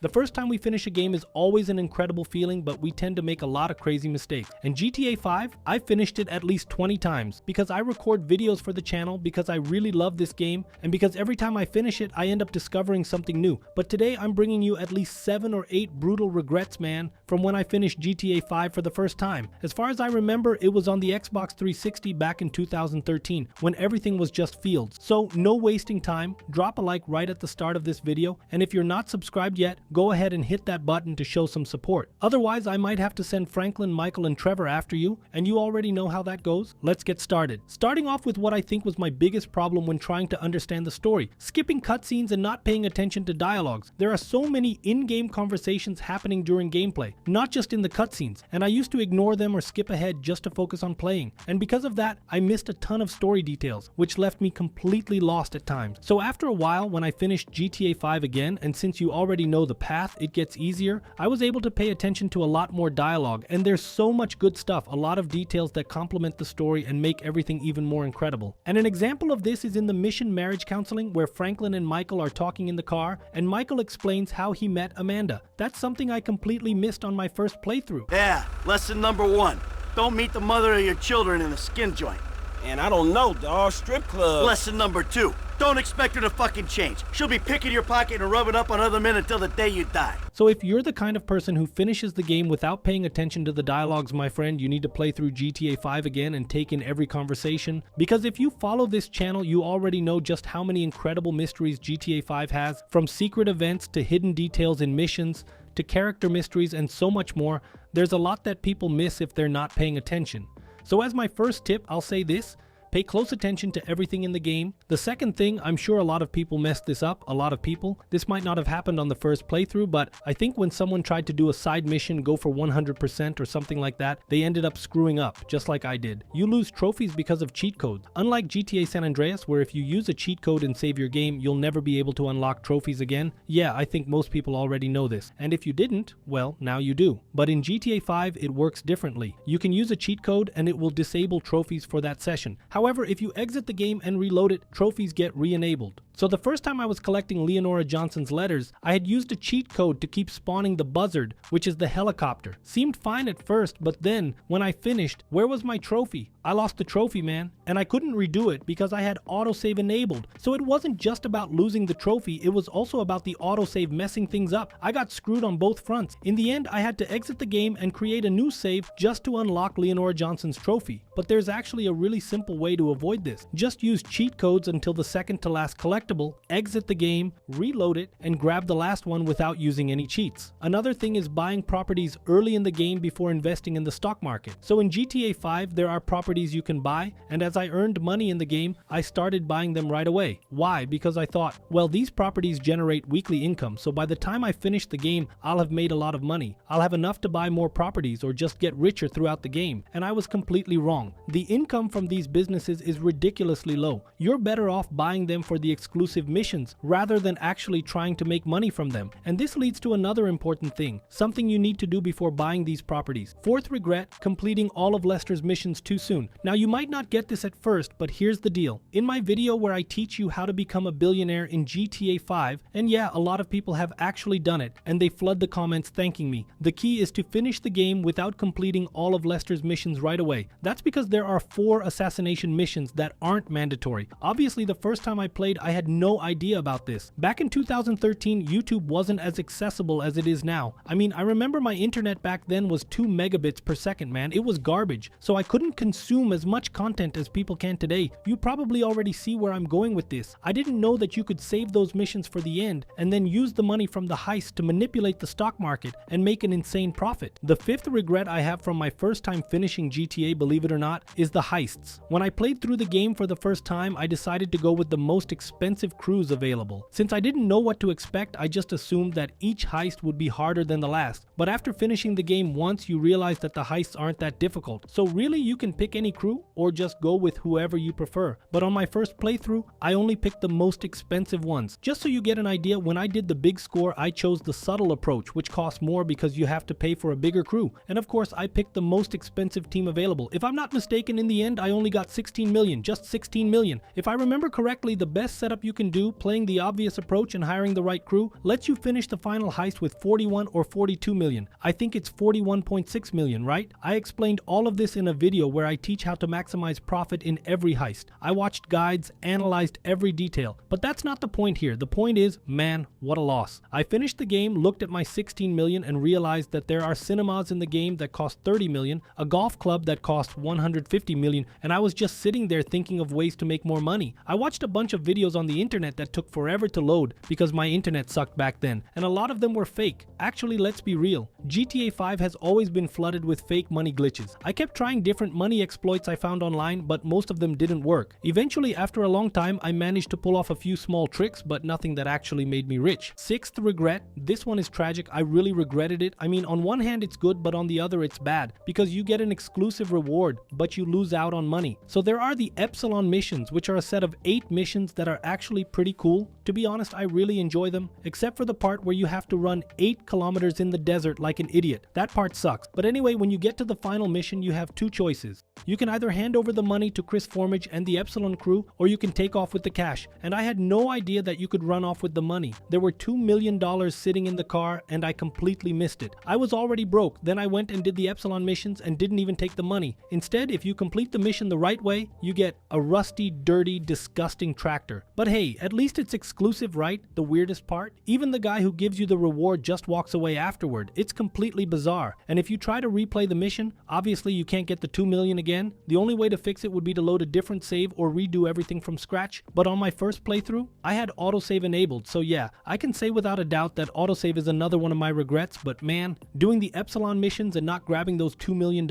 The first time we finish a game is always an incredible feeling, but we tend to make a lot of crazy mistakes. And GTA 5, I finished it at least 20 times because I record videos for the channel, because I really love this game, and because every time I finish it, I end up discovering something new. But today I'm bringing you at least 7 or 8 brutal regrets, man, from when I finished GTA 5 for the first time. As far as I remember, it was on the Xbox 360 back in 2013 when everything was just fields. So no wasting time, drop a like right at the start of this video, and if you're not subscribed yet, go ahead and hit that button to show some support. Otherwise, I might have to send Franklin, Michael, and Trevor after you, and you already know how that goes. Let's get started. Starting off with what I think was my biggest problem when trying to understand the story: skipping cutscenes and not paying attention to dialogues. There are so many in-game conversations happening during gameplay, not just in the cutscenes, and I used to ignore them or skip ahead just to focus on playing. And because of that, I missed a ton of story details, which left me completely lost at times. So after a while, when I finished GTA 5 again, and since you already know the path, it gets easier, I was able to pay attention to a lot more dialogue, and there's so much good stuff, a lot of details that complement the story and make everything even more incredible. And an example of this is in the mission Marriage Counseling, where Franklin and Michael are talking in the car, and Michael explains how he met Amanda. That's something I completely missed on my first playthrough. Yeah, lesson number 1. Don't meet the mother of your children in a skin joint. And I don't know, dawg. Strip club. Lesson number 2. Don't expect her to fucking change. She'll be picking your pocket and rubbing up on other men until the day you die. So if you're the kind of person who finishes the game without paying attention to the dialogues, my friend, you need to play through GTA 5 again and take in every conversation. Because if you follow this channel, you already know just how many incredible mysteries GTA 5 has, from secret events to hidden details in missions, to character mysteries and so much more. There's a lot that people miss if they're not paying attention. So as my first tip, I'll say this: pay close attention to everything in the game. The second thing, I'm sure a lot of people messed this up, a lot of people. This might not have happened on the first playthrough, but I think when someone tried to do a side mission, go for 100% or something like that, they ended up screwing up, just like I did. You lose trophies because of cheat codes. Unlike GTA San Andreas, where if you use a cheat code and save your game, you'll never be able to unlock trophies again. Yeah, I think most people already know this. And if you didn't, well, now you do. But in GTA 5, it works differently. You can use a cheat code and it will disable trophies for that session. However, if you exit the game and reload it, trophies get re-enabled. So the first time I was collecting Leonora Johnson's letters, I had used a cheat code to keep spawning the buzzard, which is the helicopter. Seemed fine at first, but then, when I finished, where was my trophy? I lost the trophy, man, and I couldn't redo it because I had autosave enabled. So it wasn't just about losing the trophy, it was also about the autosave messing things up. I got screwed on both fronts. In the end, I had to exit the game and create a new save just to unlock Leonora Johnson's trophy. But there's actually a really simple way to avoid this. Just use cheat codes until the second to last collectible, exit the game, reload it, and grab the last one without using any cheats. Another thing is buying properties early in the game before investing in the stock market. So in GTA 5, there are properties you can buy, and as I earned money in the game, I started buying them right away. Why? Because I thought, well, these properties generate weekly income, so by the time I finish the game, I'll have made a lot of money. I'll have enough to buy more properties or just get richer throughout the game. And I was completely wrong. The income from these businesses is ridiculously low. You're better off buying them for the exclusive missions rather than actually trying to make money from them. And this leads to another important thing, something you need to do before buying these properties. Fourth regret: completing all of Lester's missions too soon. Now you might not get this at first, but here's the deal. In my video where I teach you how to become a billionaire in GTA 5, and yeah, a lot of people have actually done it, and they flood the comments thanking me. The key is to finish the game without completing all of Lester's missions right away. That's because there are 4 assassination missions that aren't mandatory. Obviously, the first time I played, I had no idea about this. Back in 2013, YouTube wasn't as accessible as it is now. I mean, I remember my internet back then was 2 megabits per second, man. It was garbage. So I couldn't consume as much content as people can today. You probably already see where I'm going with this. I didn't know that you could save those missions for the end and then use the money from the heist to manipulate the stock market and make an insane profit. The 5th regret I have from my first time finishing GTA, believe it or not, is the heists. When I played through the game for the first time, I decided to go with the most expensive crews available. Since I didn't know what to expect, I just assumed that each heist would be harder than the last. But after finishing the game once, you realize that the heists aren't that difficult. So really, you can pick any crew or just go with whoever you prefer. But on my first playthrough, I only picked the most expensive ones. Just so you get an idea, when I did the big score, I chose the subtle approach, which costs more because you have to pay for a bigger crew. And of course, I picked the most expensive team available. If I'm not mistaken, in the end, I only got 16 million, just 16 million. If I remember correctly, the best setup setup you can do, playing the obvious approach and hiring the right crew, lets you finish the final heist with 41 or 42 million. I think it's 41.6 million, right? I explained all of this in a video where I teach how to maximize profit in every heist. I watched guides, analyzed every detail, but that's not the point here. The point is, man, what a loss. I finished the game, looked at my 16 million and realized that there are cinemas in the game that cost 30 million, a golf club that cost 150 million, and I was just sitting there thinking of ways to make more money. I watched a bunch of videos on the internet that took forever to load because my internet sucked back then, and a lot of them were fake. Actually, let's be real. GTA 5 has always been flooded with fake money glitches. I kept trying different money exploits I found online, but most of them didn't work. Eventually, after a long time, I managed to pull off a few small tricks, but nothing that actually made me rich. Sixth regret. This one is tragic. I really regretted it. I mean, on one hand it's good, but on the other it's bad, because you get an exclusive reward, but you lose out on money. So there are the Epsilon missions, which are a set of 8 missions that are actually pretty cool. To be honest, I really enjoy them, except for the part where you have to run 8 kilometers in the desert like an idiot. That part sucks. But anyway, when you get to the final mission, you have 2 choices. You can either hand over the money to Chris Formage and the Epsilon crew, or you can take off with the cash. And I had no idea that you could run off with the money. There were $2 million sitting in the car, and I completely missed it. I was already broke. Then I went and did the Epsilon missions and didn't even take the money. Instead, if you complete the mission the right way, you get a rusty, dirty, disgusting tractor. But hey, at least it's exclusive, right? The weirdest part? Even the guy who gives you the reward just walks away afterward. It's completely bizarre. And if you try to replay the mission, obviously you can't get the 2 million again. The only way to fix it would be to load a different save or redo everything from scratch. But on my first playthrough, I had autosave enabled, so yeah, I can say without a doubt that autosave is another one of my regrets, but man, doing the Epsilon missions and not grabbing those $2 million,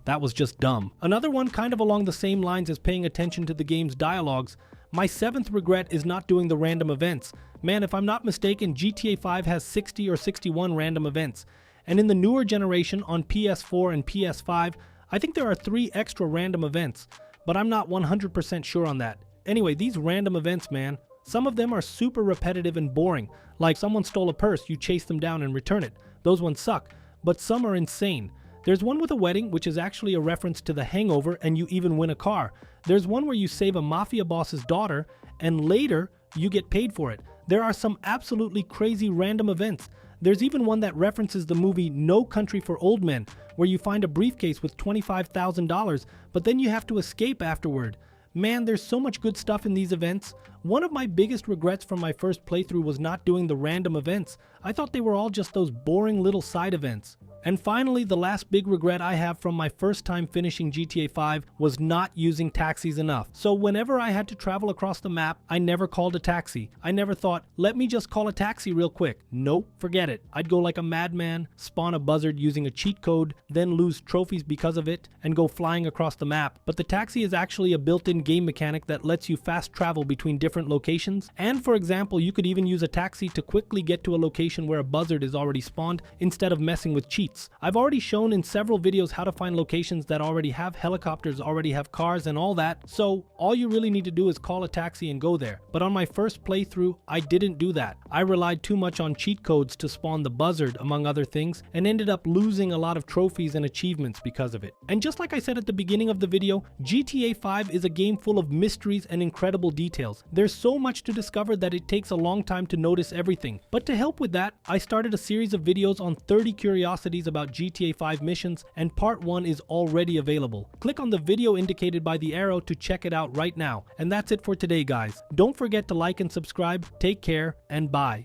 that was just dumb. Another one kind of along the same lines as paying attention to the game's dialogues, my 7th regret is not doing the random events. Man, if I'm not mistaken, GTA 5 has 60 or 61 random events. And in the newer generation on PS4 and PS5, I think there are 3 extra random events, but I'm not 100% sure on that. Anyway, these random events, man, some of them are super repetitive and boring. Like someone stole a purse, you chase them down and return it. Those ones suck, but some are insane. There's one with a wedding, which is actually a reference to The Hangover, and you even win a car. There's one where you save a mafia boss's daughter, and later, you get paid for it. There are some absolutely crazy random events. There's even one that references the movie No Country for Old Men, where you find a briefcase with $25,000, but then you have to escape afterward. Man, there's so much good stuff in these events. One of my biggest regrets from my first playthrough was not doing the random events. I thought they were all just those boring little side events. And finally, the last big regret I have from my first time finishing GTA 5 was not using taxis enough. So whenever I had to travel across the map, I never called a taxi. I never thought, let me just call a taxi real quick. Nope, forget it. I'd go like a madman, spawn a buzzard using a cheat code, then lose trophies because of it, and go flying across the map. But the taxi is actually a built-in game mechanic that lets you fast travel between different locations. And for example, you could even use a taxi to quickly get to a location where a buzzard is already spawned instead of messing with cheats. I've already shown in several videos how to find locations that already have helicopters, already have cars and all that, so all you really need to do is call a taxi and go there. But on my first playthrough, I didn't do that. I relied too much on cheat codes to spawn the buzzard, among other things, and ended up losing a lot of trophies and achievements because of it. And just like I said at the beginning of the video, GTA 5 is a game full of mysteries and incredible details. There's so much to discover that it takes a long time to notice everything. But to help with that, I started a series of videos on 30 curiosities about GTA 5 missions, and part 1 is already available. Click on the video indicated by the arrow to check it out right now. And that's it for today, guys. Don't forget to like and subscribe. Take care, and bye.